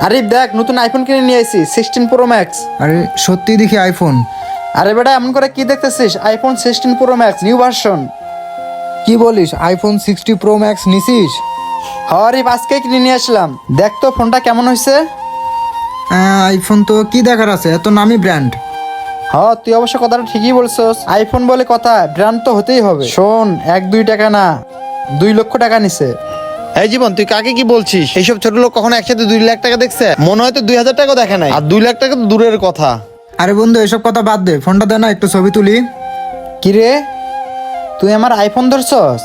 আরে দেখ, নতুন আইফোন কিনে নিয়ে আইছি 16 প্রো ম্যাক্স। আরে সত্যি দেখি আইফোন। আরে বেটা, এমন করে কি দেখতেছিস? IPhone 16 pro max new version. কি বলিস, আইফোন 60 প্রো ম্যাক্স নিছিস? হরি আজকে কিনে নিয়ে আসলাম। দেখ তো ফোনটা কেমন হয়েছে। আইফোন তো কি দেখার আছে, এত নামি ব্র্যান্ড। তুই অবশ্য কথাটা ঠিকই বলছস। আইফোন বলে কথা, ব্র্যান্ড তো হতেই হবে। শোন, 1-2 টাকা না, 2 লক্ষ টাকা নিছে। এই জীবন, তুই কাকে কি বলছিস? এইসব ছোট লোক কখনো একসাথে 2 লাখ টাকা দেখছে? মনে হয় তো 2,000 টাকা দেখে নাই। আর 2 লাখ টাকা তো দূরের কথা। আরে বন্ধু, এসব কথা বাদ দে, ফোনটা দে না, একটু ছবি তুলি। কিরে, তুই আমার আইফোন ধরছস?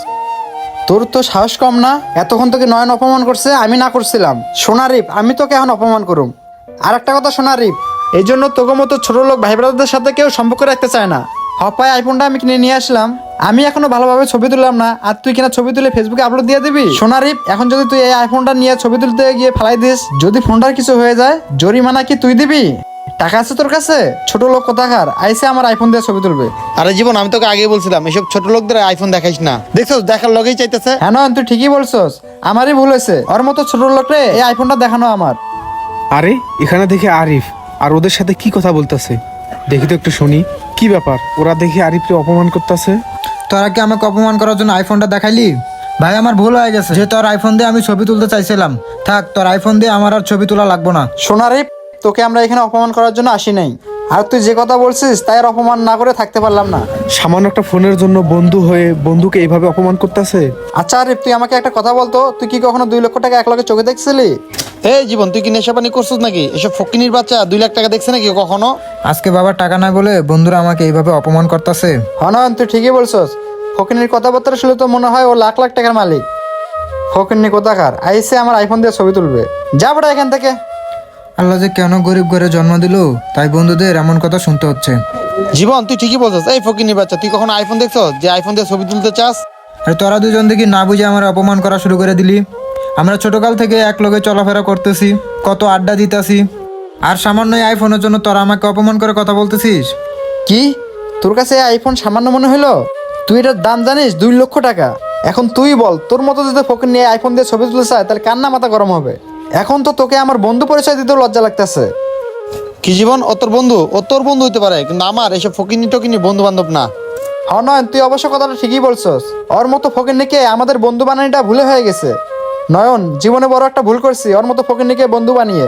তোর তো সাহস কম না? এতক্ষণ তোকে নয়ন অপমান করছে, আমি না করছিলাম? সোনারিপ, আমি তোকে এখন অপমান করুম। আর একটা কথা সোনারিপ, এই জন্য তোকে মতো ছোট লোক ভাই ব্রাদারদের সাথে কেউ সম্পর্ক রাখতে চায় না। হপায় আইফোনটা আমি কিনে নিয়ে আসলাম, আমি এখনো ভালোভাবে ছবি তুললাম না, আর তুই কিনা ছবি তুলে ফেসবুকে আপলোড দিয়ে দিবি? সোনারিপ, এখন যদি তুই এই আইফোনটা নিয়ে ছবি তুলতে গিয়ে ফেলাই দিস, যদি ফোনটার কিছু হয়ে যায়, জরিমানা কি তুই দিবি? টাকা আছে তোর কাছে? ছোট লোক কোথাকার আইসে আমার আইফোন দিয়ে ছবি তুলবে। আরে জীবন, আমি তোকে আগেই বলছিলাম এসব ছোট লোকদের আইফোন দেখাইস না। দেখছো, দেখার লগেই চাইতেছে। হ্যাঁ নয়ন, তুই ঠিকই বলছস, আমারই ভুল হয়েছে। ওর মতো ছোট লোকরে এই আইফোনটা দেখানো আমার। আরে এখানে দেখি আরিফ আর ওদের সাথে কি কথা বলতেছে, দেখি তো একটু শুনি। কি ব্যাপার, ওরা দেখি আরিফকে অপমান করতেছে। তোরা কি আমাকে অপমান করার জন্য আইফোনটা দেখাইলি? ভাই, আমার ভুল হয়ে গেছে, যে তোর আইফোন দিয়ে আমি ছবি তুলতে চাইছিলাম। থাক, তোর আইফোন দিয়ে আমার আর ছবি তোলা লাগবো না। সোনারিপ, তোকে আমরা এখানে অপমান করার জন্য আসি নাই। আর তুই যে কথা বলছিস তাই আর অপমান না করে থাকতে পারলাম না। সামান্য একটা ফোনের জন্য বন্ধু হয়ে বন্ধুকে এইভাবে অপমান করতেছে। আচ্ছা আরিফ, তুই আমাকে একটা কথা বলতো, তুই কি কখনো 2 লক্ষ টাকা এক লগে চোখে দেখছিলি? এই জীবন, তুই কি নেশাপানি করছিস নাকি? এসব ফকিনির বাচ্চা 2 লাখ টাকা দেখছে নাকি কখনো? আজকে বাবার টাকা নাই বলে বন্ধুরা আমাকে এইভাবে অপমান করতেছে। হনন, তুই ঠিকই বলছস। ফকিনির কথাবার্তা শুনে তো মনে হয় ও লাখ লাখ টাকার মালিক। ফকিনি কোথাকার আইসে আমার আইফোন দিয়ে ছবি তুলবে। যা বড় এখান থেকে। আল্লাহ যে কেন গরিব ঘরে জন্ম দিল, তাই বন্ধুদের এমন কথা শুনতে হচ্ছে। জীবন, তুই ঠিকই বলছিস। এই ফকিনির বাচ্চা, তুই কখনো আইফোন দেখছো যে আইফোন দিয়ে ছবি তুলতে চাস? আর তোরা দুজন দেখি না বুঝে আমার অপমান করা শুরু করে দিলি। আমরা ছোটকাল থেকে এক লগে চলাফেরা করতেছি, কত আড্ডা দিতেছি, আর সামান্য এই আইফোনের জন্য তোরা আমাকে অপমান করে কথা বলতেছিস? কি, তোর কাছে এই আইফোন সামান্য মনে হলো? তুই এটার দাম জানিস 2 লক্ষ টাকা। এখন তুই বল, তোর মতো যদি ফকির নিয়ে আইফোন দিয়ে ছবি তুলতে চায় তাহলে কান্না মাথা গরম হবে। এখন তো তোকে আমার বন্ধু পরিচয় দিতেও লজ্জা লাগতেছে। কি জীবন, ও তোর বন্ধু? ও তোর বন্ধু হইতে পারে, কিন্তু আমার এসব ফকিনি টকিনি বন্ধু বান্ধব না। নয়ন, তুই অবশ্য কথাটা ঠিকই বলছস। ওর মতো ফকিরনিকে আমাদের বন্ধু বানানিটা ভুলে হয়ে গেছে। নয়ন, জীবনে বড় একটা ভুল করছি ওর মতো ফকিরনিকে বন্ধু বানিয়ে।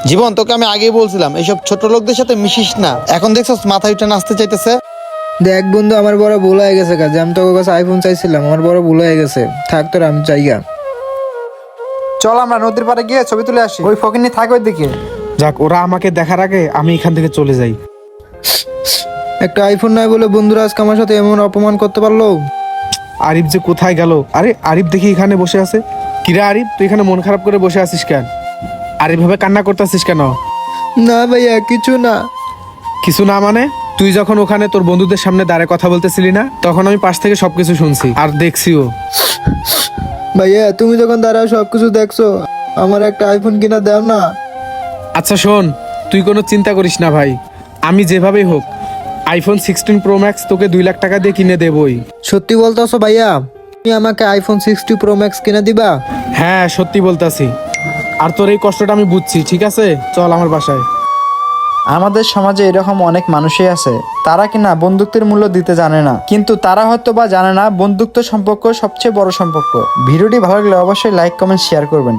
জীবন, তোকে আমি আগেই বলছিলাম এইসব ছোট লোকদের সাথে মিশিস না। এখন দেখছস মাথায় উঠে নাচতে চাইতেছে। দেখ বন্ধু, আমার বড় ভুল হয়ে গেছে, কাজে আমি তোর কাছে আইফোন চাইছিলাম, আমার বড় ভুল হয়ে গেছে। থাক তোর, আমি জায়গা। চল আমরা নদীর পাড়ে গিয়ে ছবি তুলে আসি, ওই ফকিরনি থাক ওই দিকে। যাক, ওরা আমাকে দেখার আগে আমি এখান থেকে চলে যাই। একটা আইফোন নাই বলে বন্ধুরা আজকে আমার সাথে এমন অপমান করতে পারলো। আরিফ যে কোথায় গেল? আরে আরিফ দেখি এখানে বসে আছে। কিরা আরিফ, তুই এখানে মন খারাপ করে বসে আছিস কেন? আর এইভাবে কান্না করতেছিস কেন? না ভাইয়া, কিছু না। কিছু না মানে? তুই যখন ওখানে তোর বন্ধুদের সামনে দাঁড়ায় কথা বলতেছিলি না, তখন আমি পাশ থেকে সবকিছু শুনছি আর দেখছিও। ভাইয়া, তুমি যখন দাঁড়াও সবকিছু দেখছো, আমার একটা আইফোন কিনা দাও না। আচ্ছা শোন, তুই কোনো চিন্তা করিস না ভাই, আমি যেভাবেই হোক আইফোন 16 প্রো ম্যাক্স তোকে 2 লাখ টাকা দিয়ে কিনে দেবই। সত্যি বলতেছো ভাইয়া? তুমি আমাকে আইফোন 60 প্রো ম্যাক্স কিনে দিবা? হ্যাঁ, সত্যি বলতাছি। আর তোর এই কষ্টটা আমি বুঝছি, ঠিক আছে? চল আমার বাসায়। আমাদের সমাজে এরকম অনেক মানুষই আছে, তারা কিনা বন্ধুত্বের মূল্য দিতে জানে না, কিন্তু তারা হয়তো বা জানে না বন্ধুত্ব সম্পর্ক সবচেয়ে বড় সম্পর্ক। ভিডিওটি ভালো লাগলে অবশ্যই লাইক কমেন্ট শেয়ার করবেন।